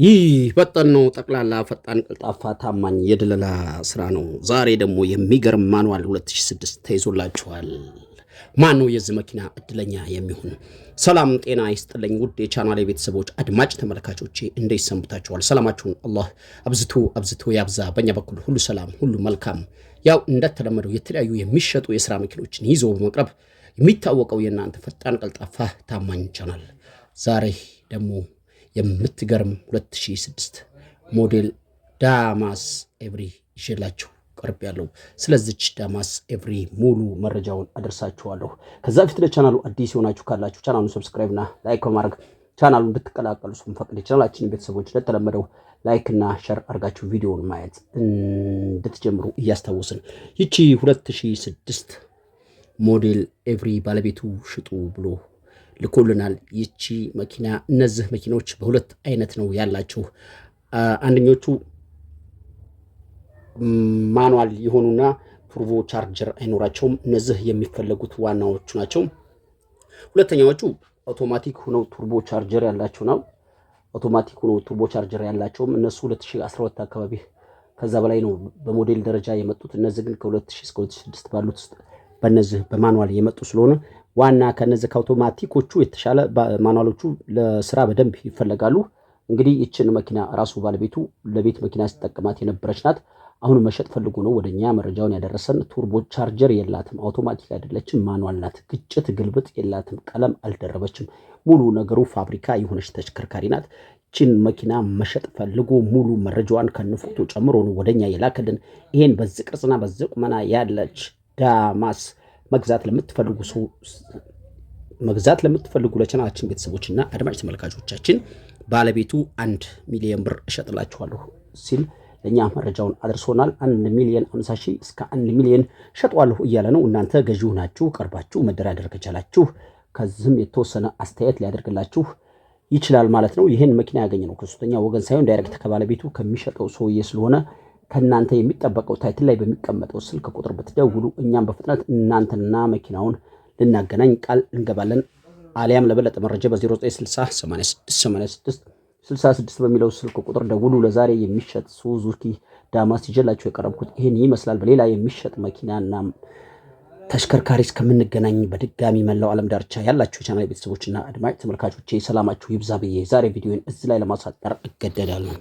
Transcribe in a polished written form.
ይህ ፈጣን ነው። ጠቅላላ ፈጣን ቀልጣፋ ታማኝ የድለላ ስራ ነው። ዛሬ ደግሞ የሚገርም ማኑዋል 2006 ተይዞላችኋል። ማን ነው የዚህ መኪና እድለኛ የሚሆን? ሰላም ጤና ይስጥልኝ ውድ የቻናሌ ቤተሰቦች አድማጭ ተመልካቾቼ እንዴት ሰንብታችኋል? ሰላማችሁን አላህ አብዝቶ ያብዛ። በእኛ በኩል ሁሉ ሰላም ሁሉ መልካም። ያው እንደተለመደው የተለያዩ የሚሸጡ የስራ መኪኖችን ይዞ በመቅረብ የሚታወቀው የእናንተ ፈጣን ቀልጣፋ ታማኝ ቻናል ዛሬ ደግሞ የምትገርም 2006 ሞዴል ዳማስ ኤቭሪ ይዤላችሁ ቀርብ ያለው። ስለዚች ዳማስ ኤቭሪ ሙሉ መረጃውን አደርሳችኋለሁ። ከዛ በፊት ለቻናሉ አዲስ የሆናችሁ ካላችሁ ቻናሉን ሰብስክራይብ እና ላይክ በማድረግ ቻናሉን እንድትቀላቀሉ ስንፈቅድ ቻናላችን ቤተሰቦች እንደተለመደው ላይክ እና ሼር አድርጋችሁ ቪዲዮውን ማየት እንድትጀምሩ እያስታወስን ይቺ 2006 ሞዴል ኤቭሪ ባለቤቱ ሽጡ ብሎ ልኮልናል። ይቺ መኪና እነዚህ መኪኖች በሁለት አይነት ነው ያላቸው። አንደኞቹ ማኑዋል የሆኑና ቱርቦ ቻርጀር አይኖራቸውም። እነዚህ የሚፈለጉት ዋናዎቹ ናቸው። ሁለተኛዎቹ አውቶማቲክ ሆነው ቱርቦ ቻርጀር ያላቸው ነው። አውቶማቲክ ሆነው ቱርቦ ቻርጀር ያላቸውም እነሱ 2012 አካባቢ ከዛ በላይ ነው በሞዴል ደረጃ የመጡት። እነዚህ ግን ከ2000 እስከ 2006 ባሉት ውስጥ በእነዚህ በማኑዋል የመጡ ስለሆነ ዋና ከነዚህ ከአውቶማቲኮቹ የተሻለ ማኑዋሎቹ ለስራ በደንብ ይፈለጋሉ። እንግዲህ ይችን መኪና ራሱ ባለቤቱ ለቤት መኪና ሲጠቀማት የነበረች ናት። አሁን መሸጥ ፈልጎ ነው ወደኛ መረጃውን ያደረሰን። ቱርቦ ቻርጀር የላትም፣ አውቶማቲክ አይደለችም፣ ማኑዋል ናት። ግጭት ግልብጥ የላትም፣ ቀለም አልደረበችም። ሙሉ ነገሩ ፋብሪካ የሆነች ተሽከርካሪ ናት። ይችን መኪና መሸጥ ፈልጎ ሙሉ መረጃዋን ከነፎቶ ጨምሮ ነው ወደኛ የላከልን። ይሄን በዚህ ቅርጽና በዚህ ቁመና ያለች ዳማስ መግዛት ለምትፈልጉ ለቻናላችን ቤተሰቦችና አድማጭ ተመልካቾቻችን ባለቤቱ 1 ሚሊዮን ብር እሸጥላችኋለሁ ሲል ለኛ መረጃውን አድርሶናል። 1,50,000 እስከ 1 ሚሊዮን እሸጠዋለሁ እያለ ነው። እናንተ ገዢው ናችሁ፣ ቀርባችሁ መደራደር ከቻላችሁ ከዚህም የተወሰነ አስተያየት ሊያደርግላችሁ ይችላል ማለት ነው። ይህን መኪና ያገኘነው ከሶስተኛ ወገን ሳይሆን ዳይሬክት ከባለቤቱ ከሚሸጠው ሰውዬ ስለሆነ ከናንተ የሚጠበቀው ታይትል ላይ በሚቀመጠው ስልክ ቁጥር ብትደውሉ እኛም በፍጥነት እናንተና መኪናውን ልናገናኝ ቃል እንገባለን። አሊያም ለበለጠ መረጃ በ0960 86 66 በሚለው ስልክ ቁጥር ደውሉ። ለዛሬ የሚሸጥ ሱዙኪ ዳማስ ይዤላችሁ የቀረብኩት ይህን ይመስላል። በሌላ የሚሸጥ መኪናና ተሽከርካሪ እስከምንገናኝ በድጋሚ መላው ዓለም ዳርቻ ያላችሁ ቻናል ቤተሰቦችና አድማጭ ተመልካቾቼ ሰላማችሁ ይብዛ ብዬ ዛሬ ቪዲዮን እዚህ ላይ ለማሳጠር እገደዳለሁ።